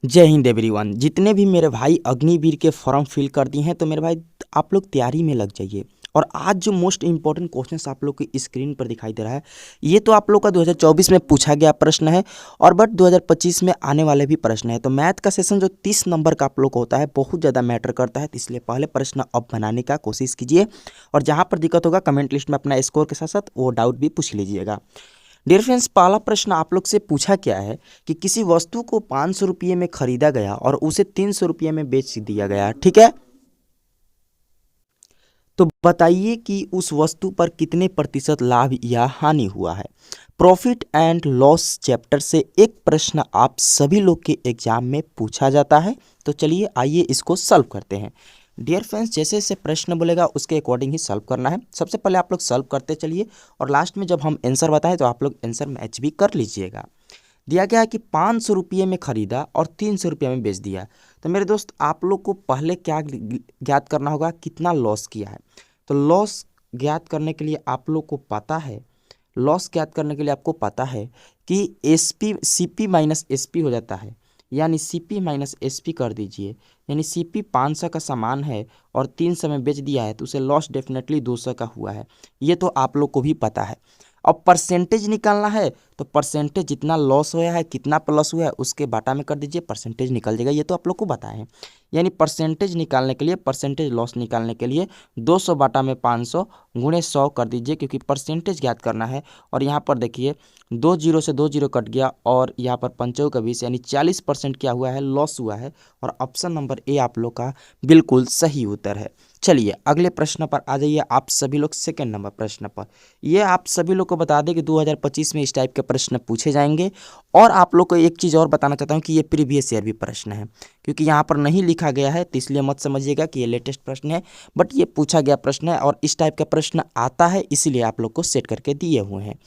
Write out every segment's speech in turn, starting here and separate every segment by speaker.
Speaker 1: जय हिंद एवरीवन। जितने भी मेरे भाई अग्निवीर के फॉर्म फिल कर दिए हैं तो मेरे भाई आप लोग तैयारी में लग जाइए। और आज जो मोस्ट इंपॉर्टेंट क्वेश्चंस आप लोग की स्क्रीन पर दिखाई दे रहा है, ये तो आप लोग का 2024 में पूछा गया प्रश्न है और बट 2025 में आने वाले भी प्रश्न है। तो मैथ का सेशन जो 30 नंबर का आप लोग को होता है बहुत ज़्यादा मैटर करता है, तो इसलिए पहले प्रश्न अब बनाने का कोशिश कीजिए और जहाँ पर दिक्कत होगा कमेंट लिस्ट में अपना स्कोर के साथ साथ वो डाउट भी पूछ लीजिएगा। डियर फ्रेंड्स, पहला प्रश्न आप लोग से पूछा क्या है कि किसी वस्तु को 500 रुपये में खरीदा गया और उसे 300 रुपये में बेच दिया गया, ठीक है। तो बताइए कि उस वस्तु पर कितने प्रतिशत लाभ या हानि हुआ है। प्रॉफिट एंड लॉस चैप्टर से एक प्रश्न आप सभी लोग के एग्जाम में पूछा जाता है। तो चलिए आइए इसको सॉल्व करते हैं। डियर फ्रेंड्स, जैसे जैसे प्रश्न बोलेगा उसके अकॉर्डिंग ही सॉल्व करना है। सबसे पहले आप लोग सॉल्व करते चलिए और लास्ट में जब हम आंसर बताएं तो आप लोग आंसर मैच भी कर लीजिएगा। दिया गया है कि 500 रुपये में खरीदा और 300 रुपये में बेच दिया। तो मेरे दोस्त आप लोग को पहले क्या ज्ञात करना होगा, कितना लॉस किया है। तो लॉस ज्ञात करने के लिए आप लोग को पता है, लॉस ज्ञात करने के लिए आपको पता है कि एसपी सीपी माइनस एसपी हो जाता है, यानी सीपी माइनस एसपी कर दीजिए। यानी सीपी 500 का सामान है और 300 में बेच दिया है तो उसे लॉस डेफिनेटली 200 का हुआ है। ये तो आप लोग को भी पता है। अब परसेंटेज निकालना है तो परसेंटेज जितना लॉस हुआ है कितना प्लस हुआ है उसके बाटा में कर दीजिए, परसेंटेज निकल जाएगा। ये तो आप लोग को बताए हैं। यानी परसेंटेज निकालने के लिए, परसेंटेज लॉस निकालने के लिए 200 बाटा में 500 गुणे 100 कर दीजिए, क्योंकि परसेंटेज ज्ञात करना है। और यहाँ पर देखिए 2 जीरो से 2 जीरो कट गया और यहाँ पर 5 का 20 यानी 40% क्या हुआ है, लॉस हुआ है। और ऑप्शन नंबर ए आप लोग का बिल्कुल सही उत्तर है। चलिए अगले प्रश्न पर आ जाइए आप सभी लोग, सेकंड नंबर प्रश्न पर। ये आप सभी लोग को बता दें कि 2025 में इस टाइप के प्रश्न पूछे जाएंगे। और आप लोग को एक चीज़ और बताना चाहता हूँ कि ये प्रीवियस ईयर भी प्रश्न है, क्योंकि यहाँ पर नहीं लिखा गया है तो इसलिए मत समझिएगा कि ये लेटेस्ट प्रश्न है, बट ये पूछा गया प्रश्न है और इस टाइप का प्रश्न आता है, इसीलिए आप लोग को सेट करके दिए हुए हैं।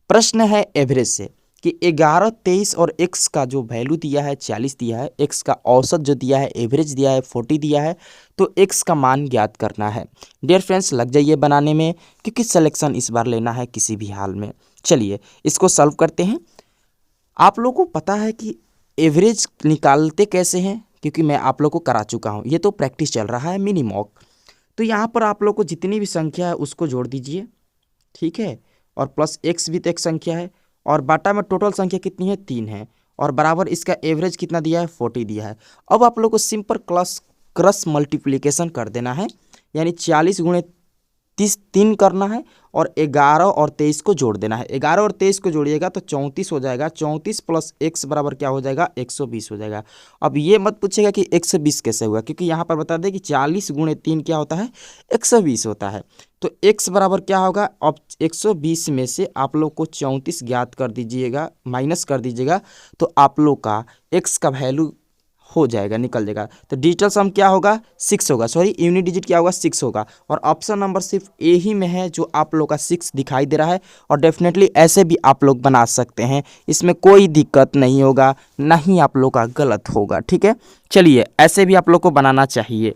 Speaker 1: प्रश्न है एवरेज से कि 11, 23 और x का जो वैल्यू दिया है 40 दिया है, x का औसत जो दिया है एवरेज दिया है 40 दिया है, तो x का मान ज्ञात करना है। डियर फ्रेंड्स, लग जाइए बनाने में, क्योंकि सिलेक्शन इस बार लेना है किसी भी हाल में। चलिए इसको सॉल्व करते हैं। आप लोगों को पता है कि एवरेज निकालते कैसे हैं, क्योंकि मैं आप लोग को करा चुका हूँ, ये तो प्रैक्टिस चल रहा है मिनी मॉक। तो यहाँ पर आप लोग को जितनी भी संख्या है उसको जोड़ दीजिए, ठीक है। और प्लस एक्स भी तो एक संख्या है और बाटा में टोटल संख्या कितनी है, 3 है। और बराबर इसका एवरेज कितना दिया है, 40 दिया है। अब आप लोग को सिंपल क्रॉस मल्टीप्लिकेशन कर देना है, यानी 40 गुणे 30 3 करना है और 11 और 23 को जोड़ देना है। 11 और 23 को जोड़िएगा तो 34 हो जाएगा। 34 प्लस एक्स बराबर क्या हो जाएगा, 120 हो जाएगा। अब ये मत पूछेगा कि 120 कैसे हुआ, क्योंकि यहाँ पर बता दें कि 40 गुणे 3 क्या होता है, 120 होता है। तो x बराबर क्या होगा, अब 120 में से आप लोग को 34 ज्ञात कर दीजिएगा, माइनस कर दीजिएगा, तो आप लोग का x का वैल्यू हो जाएगा, निकल जाएगा। तो डिजिटल सम क्या होगा, 6 होगा, सॉरी यूनिट डिजिट क्या होगा, 6 होगा। और ऑप्शन नंबर सिर्फ ए ही में है जो आप लोग का 6 दिखाई दे रहा है। और डेफिनेटली ऐसे भी आप लोग बना सकते हैं, इसमें कोई दिक्कत नहीं होगा, ना ही आप लोग का गलत होगा, ठीक है। चलिए ऐसे भी आप लोग को बनाना चाहिए।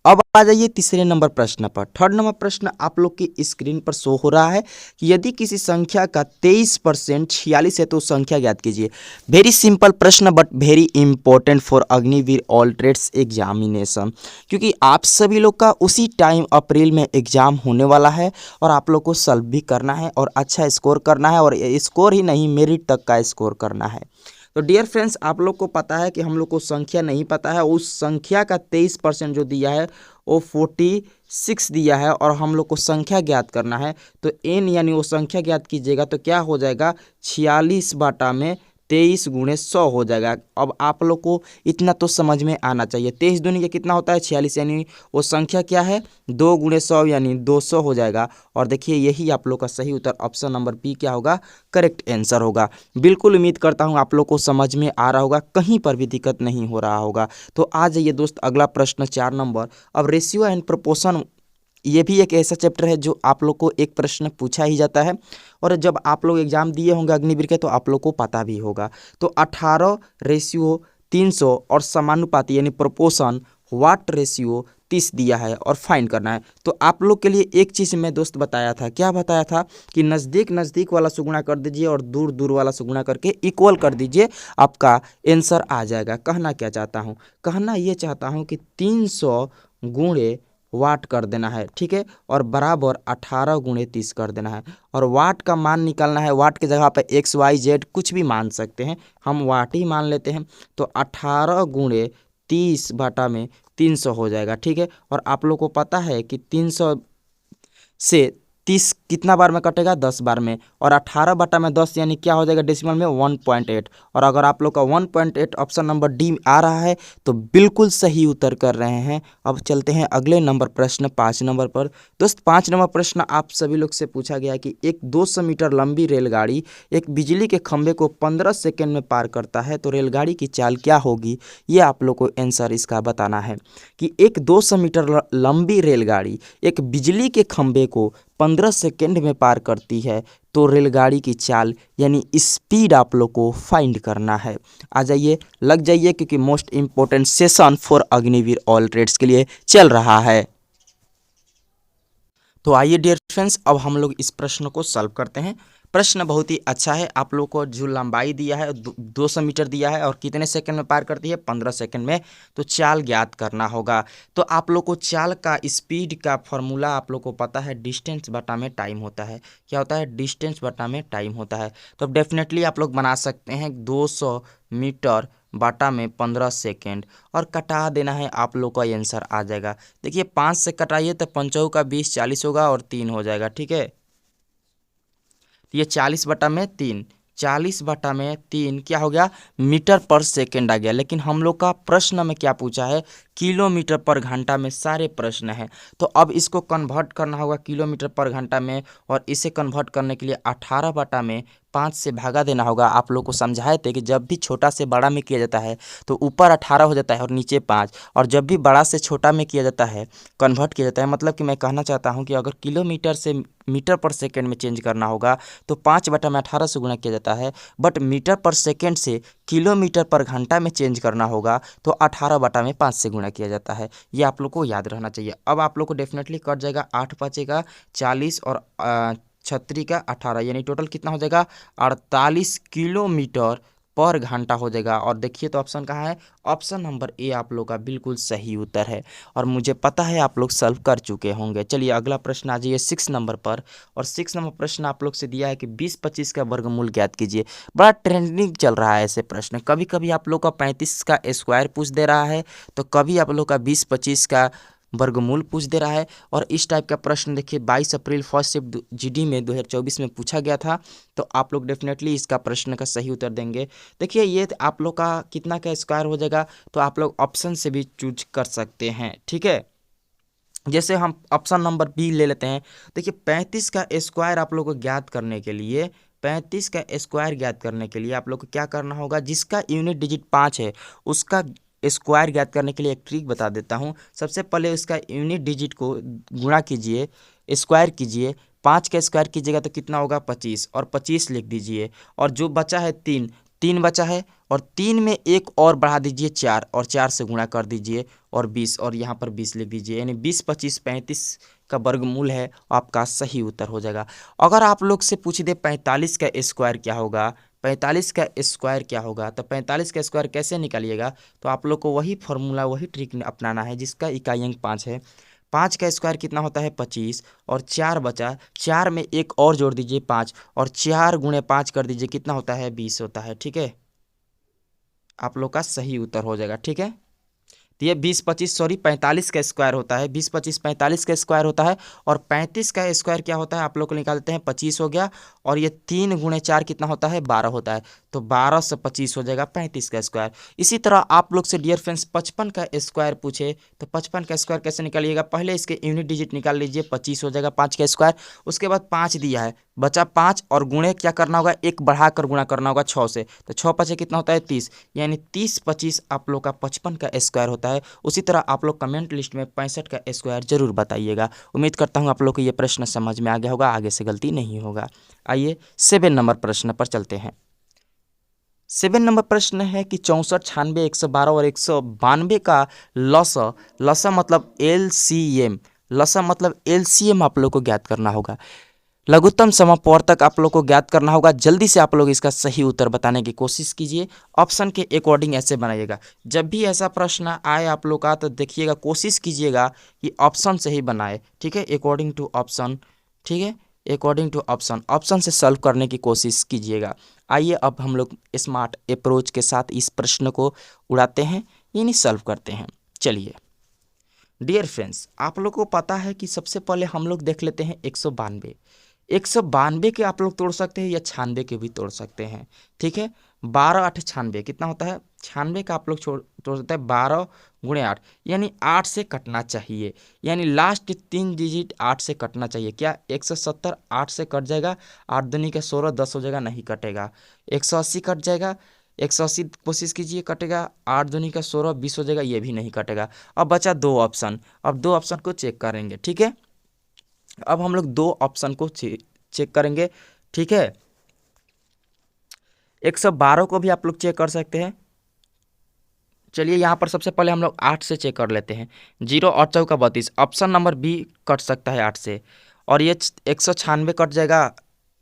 Speaker 1: अब आ जाइए तीसरे नंबर प्रश्न पर। थर्ड नंबर प्रश्न आप लोग की स्क्रीन पर शो हो रहा है कि यदि किसी संख्या का 23% 46 है तो संख्या ज्ञात कीजिए। वेरी सिंपल प्रश्न but very important for Agniveer all trades examination, क्योंकि आप सभी लोग का उसी टाइम अप्रैल में एग्जाम होने वाला है और आप लोग को सॉल्व भी करना है और अच्छा स्कोर करना है, और स्कोर ही नहीं मेरिट तक का स्कोर करना है। तो डियर फ्रेंड्स, आप लोग को पता है कि हम लोग को संख्या नहीं पता है, उस संख्या का 23% जो दिया है वो 46 दिया है और हम लोग को संख्या ज्ञात करना है। तो n यानी वो संख्या ज्ञात कीजिएगा तो क्या हो जाएगा, 46 बाटा में 23 गुणे 100 हो जाएगा। अब आप लोग को इतना तो समझ में आना चाहिए, 23 दूनी का कितना होता है, 46, यानी वो संख्या क्या है, 2 गुणे 100 यानी 200 हो जाएगा। और देखिए यही आप लोग का सही उत्तर ऑप्शन नंबर बी क्या होगा, करेक्ट आंसर होगा। बिल्कुल उम्मीद करता हूँ आप लोग को समझ में आ रहा होगा, कहीं पर भी दिक्कत नहीं हो रहा होगा। तो आ जाइए दोस्त अगला प्रश्न 4 नंबर। अब रेशियो एंड प्रोपोर्शन, ये भी एक ऐसा चैप्टर है जो आप लोग को एक प्रश्न पूछा ही जाता है, और जब आप लोग एग्जाम दिए होंगे अग्निवीर के तो आप लोग को पता भी होगा। तो 18 रेशियो 300 और समानुपाती यानी प्रोपोर्शन वाट रेशियो 30 दिया है और फाइंड करना है। तो आप लोग के लिए एक चीज़ मैं दोस्त बताया था, क्या बताया था कि नज़दीक नज़दीक वाला से गुणा कर दीजिए और दूर दूर वाला से गुणा करके इक्वल कर दीजिए, आपका आंसर आ जाएगा। कहना क्या चाहता हूँ, कहना ये चाहता हूँ कि 300 गुणे वाट कर देना है, ठीक है, और बराबर 18 गुणे 30 कर देना है, और वाट का मान निकालना है। वाट की जगह पे एक्स वाई जेड कुछ भी मान सकते हैं, हम वाट ही मान लेते हैं। तो 18 गुणे 30 बटा में 300 हो जाएगा, ठीक है। और आप लोग को पता है कि 300 से 30 कितना बार में कटेगा, 10 बार में, और 18 बटा में 10 यानी क्या हो जाएगा डेसिमल में 1.8। और अगर आप लोग का 1.8 ऑप्शन नंबर डी आ रहा है तो बिल्कुल सही उत्तर कर रहे हैं। अब चलते हैं अगले नंबर प्रश्न 5 नंबर पर। दोस्त 5 नंबर प्रश्न आप सभी लोग से पूछा गया कि एक 200 मीटर लंबी रेलगाड़ी एक बिजली के खंभे को 15 सेकेंड में पार करता है, तो रेलगाड़ी की चाल क्या होगी, ये आप लोग को आंसर इसका बताना है। कि एक 200 मीटर लंबी रेलगाड़ी एक बिजली के खंभे को 15 सेकेंड में पार करती है, तो रेलगाड़ी की चाल यानी स्पीड आप लोग को फाइंड करना है। आ जाइए, लग जाइए, क्योंकि most important session for Agniveer all trades के लिए चल रहा है। तो आइए डियर फ्रेंड्स, अब हम लोग इस प्रश्न को सॉल्व करते हैं। प्रश्न बहुत ही अच्छा है। आप लोग को जो लंबाई दिया है 200 मीटर दिया है और कितने सेकंड में पार करती है, 15 सेकंड में, तो चाल ज्ञात करना होगा। तो आप लोग को चाल का स्पीड का फॉर्मूला आप लोग को पता है, डिस्टेंस बटा में टाइम होता है। क्या होता है, डिस्टेंस बटा में टाइम होता है। तो डेफिनेटली आप लोग बना सकते हैं 200 मीटर बटा में 15 सेकेंड, और कटा देना है, आप लोग का आंसर आ जाएगा। देखिए 5 से कटाइए तो 5 का 20 40 होगा और 3 हो जाएगा, ठीक है। ये 40 बटा में 3, 40 बटा में 3 क्या हो गया, मीटर पर सेकेंड आ गया। लेकिन हम लोग का प्रश्न में क्या पूछा है, किलोमीटर पर घंटा में सारे प्रश्न हैं। तो अब इसको कन्वर्ट करना होगा किलोमीटर पर घंटा में, और इसे कन्वर्ट करने के लिए 18 बटा में 5 से भागा देना होगा। आप लोग को समझाए थे कि जब भी छोटा से बड़ा में किया जाता है तो ऊपर 18 हो जाता है और नीचे 5, और जब भी बड़ा से छोटा में किया जाता है, कन्वर्ट किया जाता है, मतलब कि मैं कहना चाहता हूं कि अगर किलोमीटर से मीटर पर सेकेंड में चेंज करना होगा तो 5 बटा में 18 से गुणा किया जाता है, बट मीटर पर सेकेंड से किलोमीटर पर घंटा में चेंज करना होगा तो 18 बटा में 5 से गुणा किया जाता है। ये आप लोग को याद रहना चाहिए। अब आप लोग को डेफिनेटली कट जाएगा, 8 बचेगा 40 और 36 का 18, यानी टोटल कितना हो जाएगा, 48 किलोमीटर पर घंटा हो जाएगा। और देखिए तो ऑप्शन कहाँ है, ऑप्शन नंबर ए आप लोग का बिल्कुल सही उत्तर है, और मुझे पता है आप लोग सॉल्व कर चुके होंगे। चलिए अगला प्रश्न आ जाइए 6 नंबर पर, और 6 नंबर प्रश्न आप लोग से दिया है कि 20-25 का वर्गमूल ज्ञात कीजिए। बड़ा ट्रेंडिंग चल रहा है ऐसे प्रश्न, कभी कभी आप लोग का 35 का स्क्वायर पूछ दे रहा है, तो कभी आप लोग का 20-25 का वर्गमूल पूछ दे रहा है। और इस टाइप का प्रश्न देखिए 22 अप्रैल फर्स्ट शिफ्ट जीडी में 2024 में पूछा गया था। तो आप लोग डेफिनेटली इसका प्रश्न का सही उत्तर देंगे। देखिए ये आप लोग का कितना का स्क्वायर हो जाएगा, तो आप लोग ऑप्शन से भी चूज कर सकते हैं, ठीक है। जैसे हम ऑप्शन नंबर बी ले लेते हैं। देखिए 35 का स्क्वायर आप लोग को ज्ञात करने के लिए, 35 का स्क्वायर ज्ञात करने के लिए आप लोग को क्या करना होगा, जिसका यूनिट डिजिट 5 है उसका स्क्वायर ज्ञात करने के लिए एक ट्रिक बता देता हूँ। सबसे पहले उसका यूनिट डिजिट को गुणा कीजिए, स्क्वायर कीजिए, 5 का स्क्वायर कीजिएगा तो कितना होगा 25, और 25 लिख दीजिए, और जो बचा है 3, 3 बचा है, और 3 में एक और बढ़ा दीजिए 4, और 4 से गुणा कर दीजिए, और 20, और यहाँ पर 20 लिख दीजिए, यानी 20, 25, 35 का वर्गमूल है, आपका सही उत्तर हो जाएगा। अगर आप लोग से पूछ दे 45 का स्क्वायर क्या होगा, 45 का स्क्वायर क्या होगा, तो 45 का स्क्वायर कैसे निकालिएगा, तो आप लोग को वही फॉर्मूला वही ट्रिक अपनाना है, जिसका इकाई अंक 5 है। 5 का स्क्वायर कितना होता है 25, और 4 बचा, 4 में एक और जोड़ दीजिए 5, और 4 गुणे 5 कर दीजिए, कितना होता है 20 होता है, ठीक है। आप लोग का सही उत्तर हो जाएगा, ठीक है। तो ये 45 का स्क्वायर होता है, 20-25 45 का स्क्वायर होता है, और 35 का स्क्वायर क्या होता है आप लोग को निकालते हैं 25 हो गया, और ये 3 गुणे 4 कितना होता है 12 होता है, तो 12 से 25 हो जाएगा 35 का स्क्वायर। इसी तरह आप लोग से डियर फ्रेंड्स 55 का स्क्वायर पूछे तो 55 का स्क्वायर कैसे निकालिएगा, पहले इसके यूनिट डिजिट निकाल लीजिए, 25 हो जाएगा 5 का स्क्वायर। उसके बाद 5 दिया है, बचा 5, और गुणे क्या करना होगा, एक बढ़ाकर गुणा करना होगा 6 से, तो 6 5 कितना होता है 30, यानी 30-25 आप लोग का 55 का स्क्वायर होता है। उसी तरह आप लोग कमेंट लिस्ट में 65 का स्क्वायर जरूर बताइएगा। उम्मीद करता हूँ आप लोग को ये प्रश्न समझ में आ गया होगा, आगे से गलती नहीं होगा। आइए 7 नंबर प्रश्न पर चलते हैं। 7 नंबर प्रश्न है कि 64, 96, 112 और 192 का लसा, लसा मतलब एलसीएम, लसा मतलब एलसीएम आप लोग को ज्ञात करना होगा। लघुत्तम समापवर्तक आप लोग को ज्ञात करना होगा। जल्दी से आप लोग इसका सही उत्तर बताने की कोशिश कीजिए। ऑप्शन के अकॉर्डिंग ऐसे बनाइएगा। जब भी ऐसा प्रश्न आए आप लोग का तो देखिएगा, कोशिश कीजिएगा कि ऑप्शन से ही बनाए, ठीक है, अकॉर्डिंग टू ऑप्शन, ठीक है, अकॉर्डिंग टू ऑप्शन, ऑप्शन से सॉल्व करने की कोशिश कीजिएगा। आइए अब हम लोग स्मार्ट अप्रोच के साथ इस प्रश्न को उड़ाते हैं, यानी सॉल्व करते हैं। चलिए डियर फ्रेंड्स, आप लोग को पता है कि सबसे पहले हम लोग देख लेते हैं 192। 192 के आप लोग तोड़ सकते हैं या 96 के भी तोड़ सकते हैं, ठीक है। 12 8 96 कितना होता है? 96 का आप लोग तोड़ सकते हैं 12 गुणे 8, यानी 8 से कटना चाहिए, यानी लास्ट 3 डिजिट 8 से कटना चाहिए। क्या 170 8 से कट जाएगा? 8 दूनी का 16, 10 हो जाएगा, नहीं कटेगा। 180 कट जाएगा, 180 कोशिश कीजिए, कटेगा। 8 दूनी का 16, 20 हो जाएगा, ये भी नहीं कटेगा। अब बचा 2 ऑप्शन, अब 2 ऑप्शन को चेक करेंगे, ठीक है। अब हम लोग 2 ऑप्शन को चेक करेंगे, ठीक है। 112 को भी आप लोग चेक कर सकते हैं। चलिए यहाँ पर सबसे पहले हम लोग 8 से चेक कर लेते हैं। 0 और 4 का 32, ऑप्शन नंबर बी कट सकता है 8 से, और ये 196 कट जाएगा।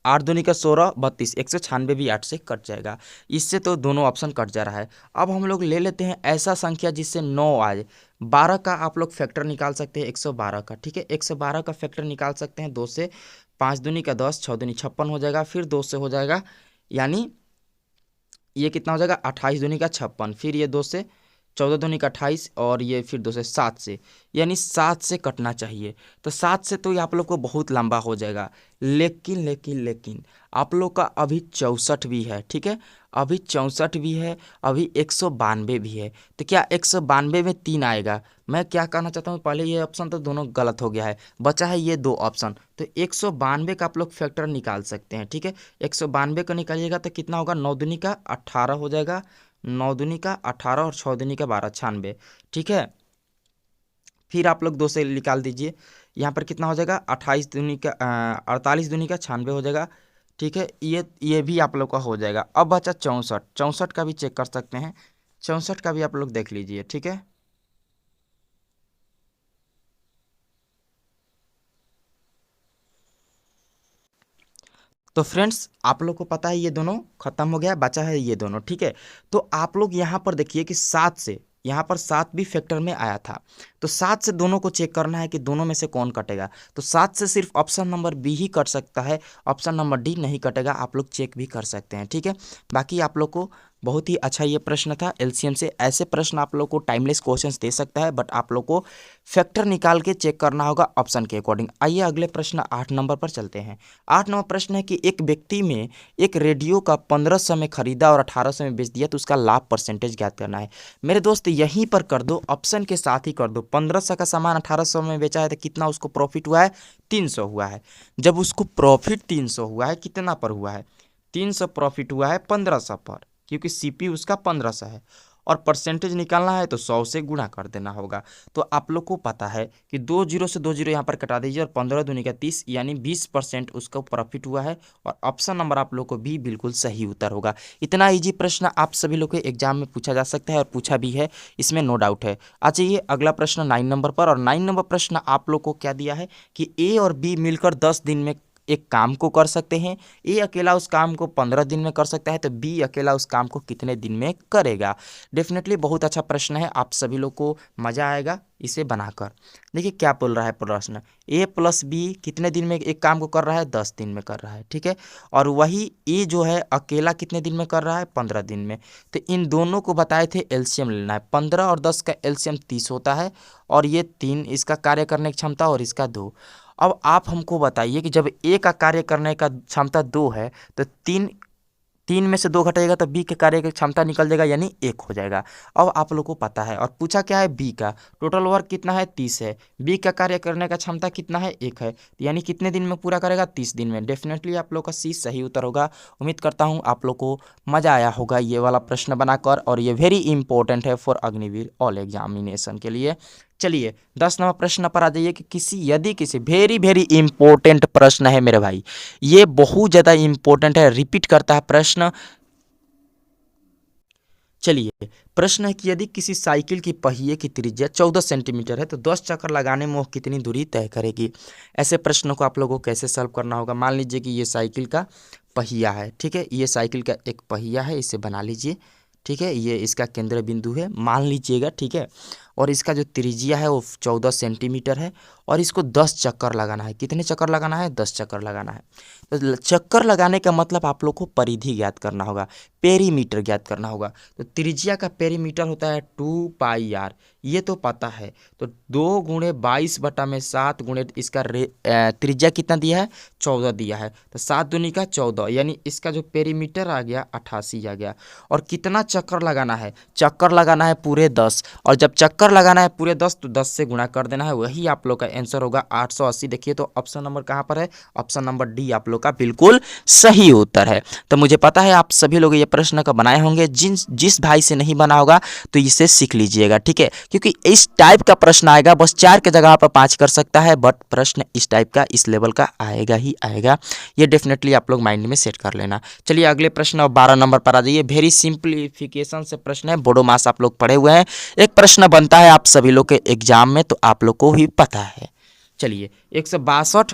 Speaker 1: 8 दूनी का 16, 32, 196 भी 8 से कट जाएगा। इससे तो दोनों ऑप्शन कट जा रहा है। अब हम लोग ले लेते हैं ऐसा संख्या जिससे 9 आए। 12 का आप लोग फैक्टर निकाल सकते हैं 112 का, ठीक है। 112 का फैक्टर निकाल सकते हैं 2 से। 5 दूनी का 10, 6 दूनी 56 हो जाएगा, फिर 2 से हो जाएगा, यानी ये कितना हो जाएगा? 28 दूनी का 56, फिर ये 2 से 14 दूनी का 28, और ये फिर 2 से 7 से, यानी 7 से कटना चाहिए। तो 7 से तो ये आप लोग को बहुत लंबा हो जाएगा। लेकिन लेकिन लेकिन आप लोग का अभी 64 भी है, ठीक है, अभी 64 भी है, अभी 192 भी है। तो क्या 192 में 3 आएगा? मैं क्या कहना चाहता हूँ, पहले ये ऑप्शन तो दोनों गलत हो गया है, बचा है ये 2 ऑप्शन। तो 192 का आप लोग फैक्टर निकाल सकते हैं, ठीक है। 192 को निकालिएगा तो कितना होगा? 9 दूनी का 18 हो जाएगा, 9 दूनी का 18 और 6 दूनी का 12, 96, ठीक है। फिर आप लोग 2 से निकाल दीजिए, यहाँ पर कितना हो जाएगा? 28 दूनी का 48 दूनी का 96 हो जाएगा, ठीक है। ये भी आप लोग का हो जाएगा। अब बचा 64, 64 का भी चेक कर सकते हैं, 64 का भी आप लोग देख लीजिए, ठीक है। तो फ्रेंड्स आप लोग को पता है ये दोनों खत्म हो गया, बचा है ये दोनों, ठीक है। तो आप लोग यहाँ पर देखिए कि 7 से, यहाँ पर 7 भी फैक्टर में आया था, तो 7 से दोनों को चेक करना है कि दोनों में से कौन कटेगा। तो 7 से सिर्फ ऑप्शन नंबर बी ही कट सकता है, ऑप्शन नंबर डी नहीं कटेगा। आप लोग चेक भी कर सकते हैं, ठीक है। बाकी आप लोग को बहुत ही अच्छा ये प्रश्न था एलसीएम से। ऐसे प्रश्न आप लोग को टाइमलेस क्वेश्चंस दे सकता है, बट आप लोग को फैक्टर निकाल के चेक करना होगा ऑप्शन के अकॉर्डिंग। आइए अगले प्रश्न 8 नंबर पर चलते हैं। 8 नंबर प्रश्न है कि एक व्यक्ति में एक रेडियो का 1500 में खरीदा और 1800 में बेच दिया, तो उसका लाभ परसेंटेज ज्ञात करना है। मेरे दोस्त यहीं पर कर दो, ऑप्शन के साथ ही कर दो। 1500 का सामान 1800 में बेचा है तो कितना उसको प्रॉफिट हुआ है? 300 हुआ है। जब उसको प्रॉफिट 300 हुआ है, कितना पर हुआ है? 300 प्रॉफिट हुआ है 1500 पर, क्योंकि सीपी उसका 1500 है, और परसेंटेज निकालना है तो 100 से गुणा कर देना होगा। तो आप लोग को पता है कि 2 जीरो से 2 जीरो यहाँ पर कटा दीजिए, और 15 दूनी का 30, यानी 20% उसका प्रॉफिट हुआ है, और ऑप्शन नंबर आप लोग को भी बिल्कुल सही उत्तर होगा। इतना इजी प्रश्न आप सभी लोग के एग्जाम में पूछा जा सकता है, और पूछा भी है, इसमें नो डाउट है। आ जाइए अगला प्रश्न 9 नंबर पर, और 9 नंबर प्रश्न आप लोग को क्या दिया है कि ए और बी मिलकर 10 दिन में एक काम को कर सकते हैं। ए अकेला उस काम को 15 दिन में कर सकता है, तो बी अकेला उस काम को कितने दिन में करेगा? डेफिनेटली बहुत अच्छा प्रश्न है, आप सभी लोग को मज़ा आएगा इसे बनाकर। देखिए क्या बोल रहा है प्रश्न, ए प्लस बी कितने दिन में एक काम को कर रहा है? 10 दिन में कर रहा है, ठीक है। और वही ए जो है अकेला कितने दिन में कर रहा है? 15 दिन में। तो इन दोनों को बताए थे एलसीएम लेना है। 15 और 10 का एलसीएम 30 होता है, और ये 3 इसका कार्य करने की क्षमता, और इसका 2। अब आप हमको बताइए कि जब ए का कार्य करने का क्षमता 2 है, तो 3 में से 2 घटेगा तो बी के कार्य की क्षमता निकल जाएगा, यानी 1 हो जाएगा। अब आप लोग को पता है, और पूछा क्या है? बी का टोटल वर्क कितना है? 30 है। बी का कार्य करने का क्षमता कितना है? 1 है, यानी कितने दिन में पूरा करेगा? 30 दिन में। डेफिनेटली आप लोग का सी सही उत्तर होगा। उम्मीद करता हूँ आप लोग को मज़ा आया होगा ये वाला प्रश्न बनाकर, और ये वेरी इंपॉर्टेंट है फॉर अग्निवीर ऑल एग्जामिनेशन के लिए। चलिए 10 नंबर प्रश्न पर आ जाइए कि यदि किसी वेरी वेरी इंपॉर्टेंट प्रश्न है मेरे भाई, ये बहुत ज़्यादा इंपॉर्टेंट है, रिपीट करता है प्रश्न। चलिए, प्रश्न है कि यदि किसी साइकिल की पहिए की त्रिज्या 14 सेंटीमीटर है तो 10 चक्कर लगाने में वो कितनी दूरी तय करेगी। ऐसे प्रश्नों को आप लोगों को कैसे सॉल्व करना होगा। मान लीजिए कि ये साइकिल का पहिया है, ठीक है, ये साइकिल का एक पहिया है, इसे बना लीजिए, ठीक है, ये इसका केंद्र बिंदु है मान लीजिएगा, ठीक है, और इसका जो त्रिज्या है वो 14 सेंटीमीटर है और इसको 10 चक्कर लगाना है। कितने चक्कर लगाना है? 10 चक्कर लगाना है। तो चक्कर लगाने का मतलब आप लोग को परिधि ज्ञात करना होगा, पेरीमीटर ज्ञात करना होगा। तो त्रिज्या का पेरीमीटर होता है 2πr, ये तो पता है। तो 2 गुणे 22/7 गुणे इसका त्रिज्या कितना दिया है? 14 दिया है। तो 7 दूनी का 14, यानी इसका जो पेरीमीटर आ गया 88 आ गया। और कितना चक्कर लगाना है? चक्कर लगाना है पूरे 10, और जब चक्कर लगाना है पूरे 10 तो 10 से गुणा कर देना है, वही आप लोग का आंसर होगा 880। देखिए तो ऑप्शन नंबर कहाँ पर है? ऑप्शन नंबर डी आप लोग का बिल्कुल सही उत्तर है। तो मुझे पता है आप सभी लोग ये प्रश्न का बनाए होंगे, जिस भाई से नहीं बना होगा तो इसे सीख लीजिएगा, ठीक है, क्योंकि इस टाइप का प्रश्न आएगा, बस 4 के जगह पर 5 कर सकता है, बट प्रश्न इस टाइप का इस लेवल का आएगा ही आएगा। ये डेफिनेटली आप लोग माइंड में सेट कर लेना। चलिए अगले प्रश्न और 12 नंबर पर आ जाइए। वेरी सिंप्लीफिकेशन से प्रश्न है, बोडो मास आप लोग पढ़े हुए हैं। एक प्रश्न बनता है आप सभी लोग के एग्जाम में, तो आप लोग को भी पता है। चलिए 162।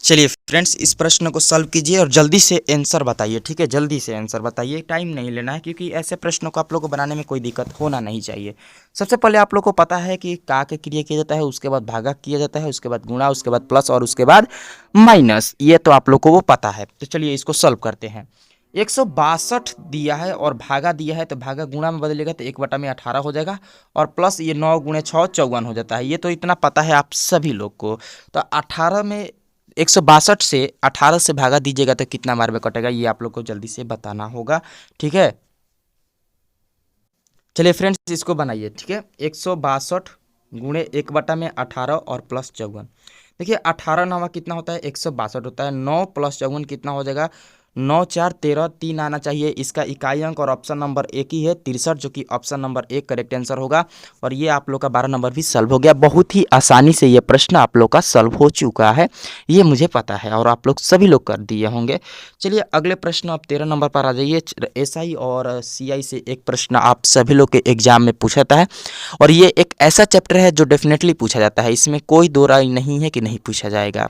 Speaker 1: चलिए फ्रेंड्स, इस प्रश्न को सॉल्व कीजिए और जल्दी से आंसर बताइए, ठीक है, जल्दी से आंसर बताइए, टाइम नहीं लेना है, क्योंकि ऐसे प्रश्नों को आप लोग को बनाने में कोई दिक्कत होना नहीं चाहिए। सबसे पहले आप लोग को पता है कि का के क्रिया किया जाता है, उसके बाद भागा किया जाता है, उसके बाद गुणा, उसके बाद प्लस और उसके बाद माइनस, ये तो आप लोग को वो पता है। तो चलिए इसको सॉल्व करते हैं। 162 दिया है और भागा दिया है, तो भागा गुणा में बदलेगा तो 1/18 हो जाएगा, और प्लस ये 9 गुणे 6 54 हो जाता है। ये तो इतना पता है आप सभी लोग को। तो 18 में 162 से 18 से भागा दीजिएगा तो कितना बार में कटेगा, ये आप लोग को जल्दी से बताना होगा, ठीक है। चलिए फ्रेंड्स इसको बनाइए, ठीक है। 162 गुणे 1/18 और प्लस 54। देखिए 18 9 कितना होता है? 162 होता है। 9 प्लस 54 कितना हो जाएगा? 9 4 13, 3 आना चाहिए इसका इकाई अंक, और ऑप्शन नंबर एक ही है 63, जो कि ऑप्शन नंबर एक करेक्ट आंसर होगा। और ये आप लोग का 12 नंबर भी सॉल्व हो गया। बहुत ही आसानी से ये प्रश्न आप लोग का सॉल्व हो चुका है, ये मुझे पता है, और आप लोग सभी लोग कर दिए होंगे। चलिए अगले प्रश्न आप 13 नंबर पर आ जाइए। SI और CI से एक प्रश्न आप सभी लोग के एग्जाम में पूछा जाता है, और ये एक ऐसा चैप्टर है जो डेफिनेटली पूछा जाता है, इसमें कोई दो राय नहीं है कि नहीं पूछा जाएगा,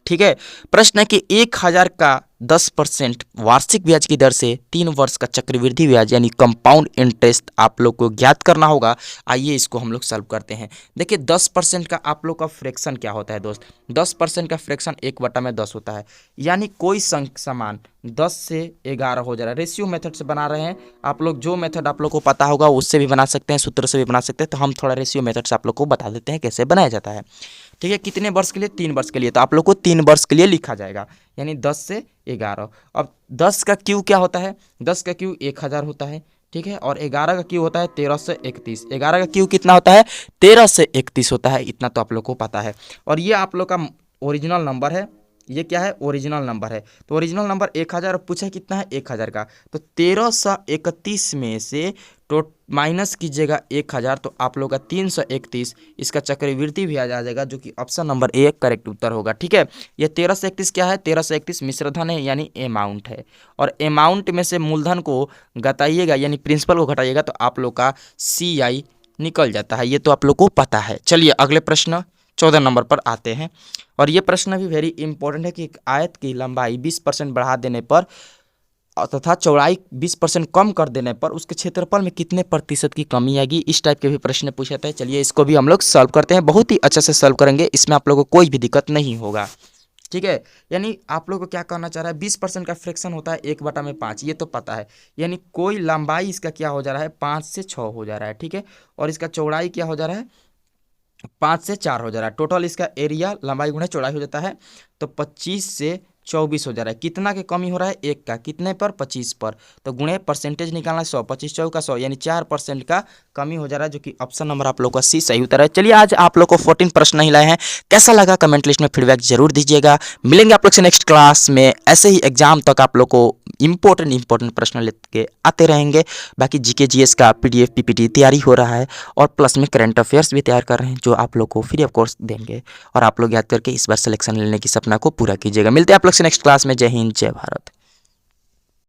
Speaker 1: ठीक है। प्रश्न है कि 1000 का 10% वार्षिक ब्याज की दर से 3 वर्ष का चक्रवृद्धि ब्याज यानी कंपाउंड इंटरेस्ट आप लोग को ज्ञात करना होगा। आइए इसको हम लोग सॉल्व करते हैं। देखिए 10% का आप लोग का फ्रैक्शन क्या होता है दोस्त? 10% का फ्रैक्शन 1/10 होता है, यानी कोई समान 10 से 11 हो जा रहा है। रेशियो मेथड से बना रहे हैं आप लोग, जो मेथड आप लोग को पता होगा उससे भी बना सकते हैं, सूत्र से भी बना सकते हैं। तो हम थोड़ा रेशियो मेथड से आप लोग को बता देते हैं कैसे बनाया जाता है, ठीक है। कितने वर्ष के लिए? 3 वर्ष के लिए। तो आप लोग को 3 वर्ष के लिए लिखा जाएगा, यानी 10 से 11। अब 10 का क्यू क्या होता है? 10 का क्यू 1000 होता है, ठीक है। और 11 का क्यू होता है 13 से 31। 11 का क्यू कितना होता है? 13 से 31 होता है, इतना तो आप लोग को पता है। और ये आप लोग का ओरिजिनल नंबर है। ये क्या है? ओरिजिनल नंबर है। तो ओरिजिनल नंबर 1000, पूछा कितना है? 1000 का। तो 1331 में से तो माइनस कीजिएगा 1000, तो आप लोग का 331, इसका चक्रवृद्धि भी आ जाएगा, जो कि ऑप्शन नंबर एक करेक्ट उत्तर होगा, ठीक है। ये 13 से 31 क्या है? 13 से 31 मिश्रधन है, यानी अमाउंट है। और अमाउंट में से मूलधन को घटाइएगा, यानी प्रिंसिपल को घटाइएगा, तो आप लोग का CI निकल जाता है। ये तो आप लोग को पता है। चलिए अगले प्रश्न 14 नंबर पर आते हैं, और ये प्रश्न भी वेरी इंपॉर्टेंट है कि एक आयत की लंबाई 20% बढ़ा देने पर तथा चौड़ाई 20% कम कर देने पर उसके क्षेत्रफल में कितने प्रतिशत की कमी आएगी। इस टाइप के भी प्रश्न पूछे जाते हैं। चलिए इसको भी हम लोग सॉल्व करते हैं, बहुत ही अच्छे से सॉल्व करेंगे, इसमें आप लोगों को कोई भी दिक्कत नहीं होगा, ठीक है। यानी आप लोग को क्या करना चाह रहा है? 20% का फ्रैक्शन होता है 1/5, ये तो पता है। यानी कोई लंबाई इसका क्या हो जा रहा है? 5 से 6 हो जा रहा है, ठीक है। और इसका चौड़ाई क्या हो जा रहा है? 5 से 4 हो जा रहा है। टोटल इसका एरिया लंबाई गुणे चौड़ाई हो जाता है, तो 25 से 24 हो जा रहा है। कितना के कमी हो रहा है? 1 का। कितने पर? 25 पर। तो गुणे परसेंटेज निकालना है 100, 25 चौका 100, यानी 4% का कमी हो जा रहा है, जो कि ऑप्शन नंबर आप लोग का C सही उत्तर है। चलिए आज आप लोग को 14 प्रश्न नहीं लाए हैं, कैसा लगा कमेंट लिस्ट में फीडबैक जरूर दीजिएगा। मिलेंगे आप लोग से नेक्स्ट क्लास में, ऐसे ही एग्जाम तक आप लोग को इंपॉर्टेंट प्रश्न लेके आते रहेंगे। बाकी GK GS का PDF PPT तैयारी हो रहा है, और प्लस में करंट अफेयर्स भी तैयार कर रहे हैं, जो आप लोग को फ्री ऑफ कोर्स देंगे, और आप लोग याद करके इस बार सिलेक्शन लेने की सपना को पूरा कीजिएगा। मिलते हैं आप लोग से नेक्स्ट क्लास में। जय हिंद, जय भारत।